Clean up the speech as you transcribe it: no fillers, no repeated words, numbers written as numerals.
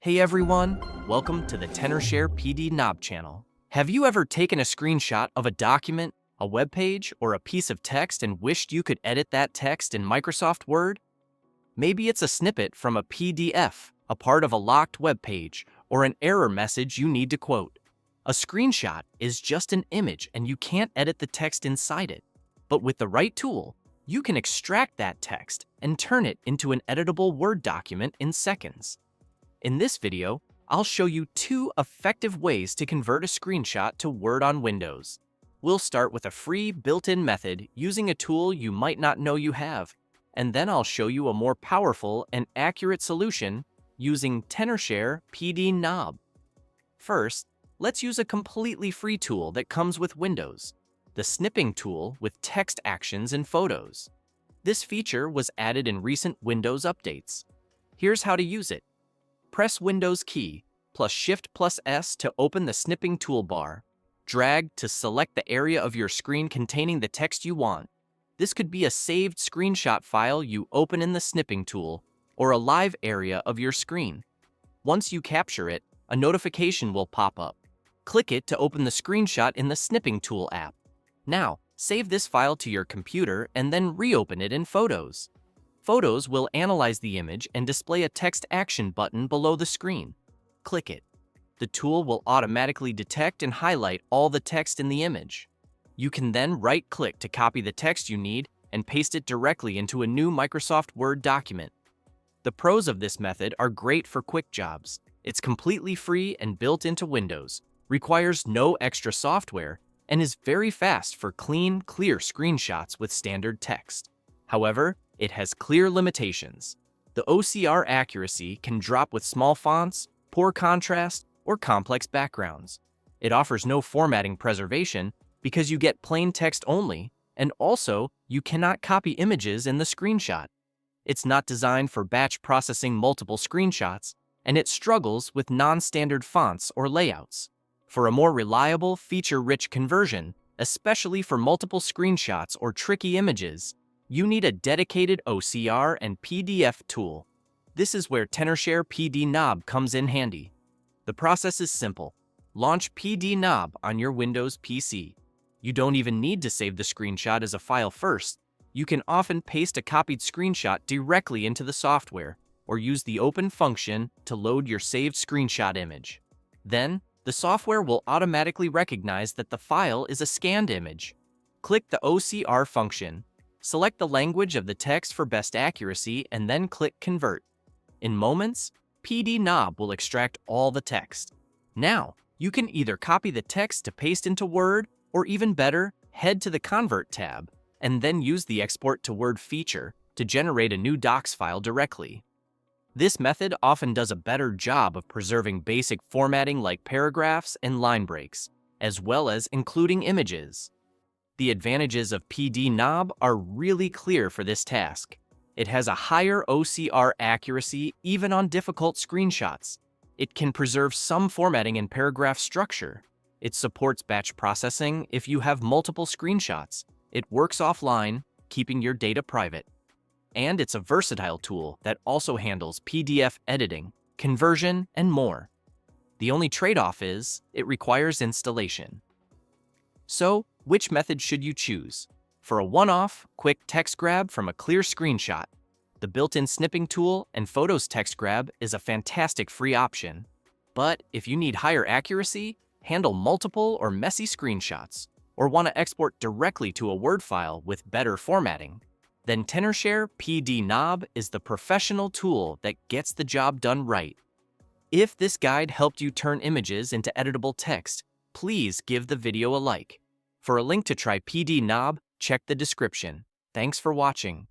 Hey everyone, welcome to the Tenorshare PDNob channel. Have you ever taken a screenshot of a document, a web page, or a piece of text and wished you could edit that text in Microsoft Word? Maybe it's a snippet from a PDF, a part of a locked web page, or an error message you need to quote. A screenshot is just an image and you can't edit the text inside it. But with the right tool, you can extract that text and turn it into an editable Word document in seconds. In this video, I'll show you 2 effective ways to convert a screenshot to Word on Windows. We'll start with a free built-in method using a tool you might not know you have, and then I'll show you a more powerful and accurate solution using Tenorshare PDNob. First, let's use a completely free tool that comes with Windows, the snipping tool with text actions and photos. This feature was added in recent Windows updates. Here's how to use it. Press Windows key plus Shift plus S to open the snipping toolbar. Drag to select the area of your screen containing the text you want. This could be a saved screenshot file you open in the snipping tool or a live area of your screen. Once you capture it, a notification will pop up. Click it to open the screenshot in the snipping tool app. Now, save this file to your computer and then reopen it in Photos. Photos will analyze the image and display a text action button below the screen. Click it. The tool will automatically detect and highlight all the text in the image. You can then right-click to copy the text you need and paste it directly into a new Microsoft Word document. The pros of this method are great for quick jobs. It's completely free and built into Windows, requires no extra software, and is very fast for clean, clear screenshots with standard text. However, it has clear limitations. The OCR accuracy can drop with small fonts, poor contrast, or complex backgrounds. It offers no formatting preservation because you get plain text only, and also you cannot copy images in the screenshot. It's not designed for batch processing multiple screenshots, and it struggles with non-standard fonts or layouts. For a more reliable, feature-rich conversion, especially for multiple screenshots or tricky images, you need a dedicated OCR and PDF tool. This is where Tenorshare PDNob comes in handy. The process is simple. Launch PDNob on your Windows PC. You don't even need to save the screenshot as a file first. You can often paste a copied screenshot directly into the software, or use the open function to load your saved screenshot image. Then, the software will automatically recognize that the file is a scanned image. Click the OCR function. Select the language of the text for best accuracy and then click Convert. In moments, PDNob will extract all the text. Now, you can either copy the text to paste into Word, or even better, head to the Convert tab, and then use the Export to Word feature to generate a new docs file directly. This method often does a better job of preserving basic formatting like paragraphs and line breaks, as well as including images. The advantages of PDNob are really clear for this task. It has a higher OCR accuracy even on difficult screenshots. It can preserve some formatting and paragraph structure. It supports batch processing if you have multiple screenshots. It works offline, keeping your data private. And it's a versatile tool that also handles PDF editing, conversion, and more. The only trade-off is it requires installation. So, which method should you choose? For a one-off, quick text grab from a clear screenshot, the built-in snipping tool and Photos text grab is a fantastic free option. But if you need higher accuracy, handle multiple or messy screenshots, or want to export directly to a Word file with better formatting, then Tenorshare PDNob is the professional tool that gets the job done right. If this guide helped you turn images into editable text, please give the video a like. For a link to try PDNob, check the description. Thanks for watching.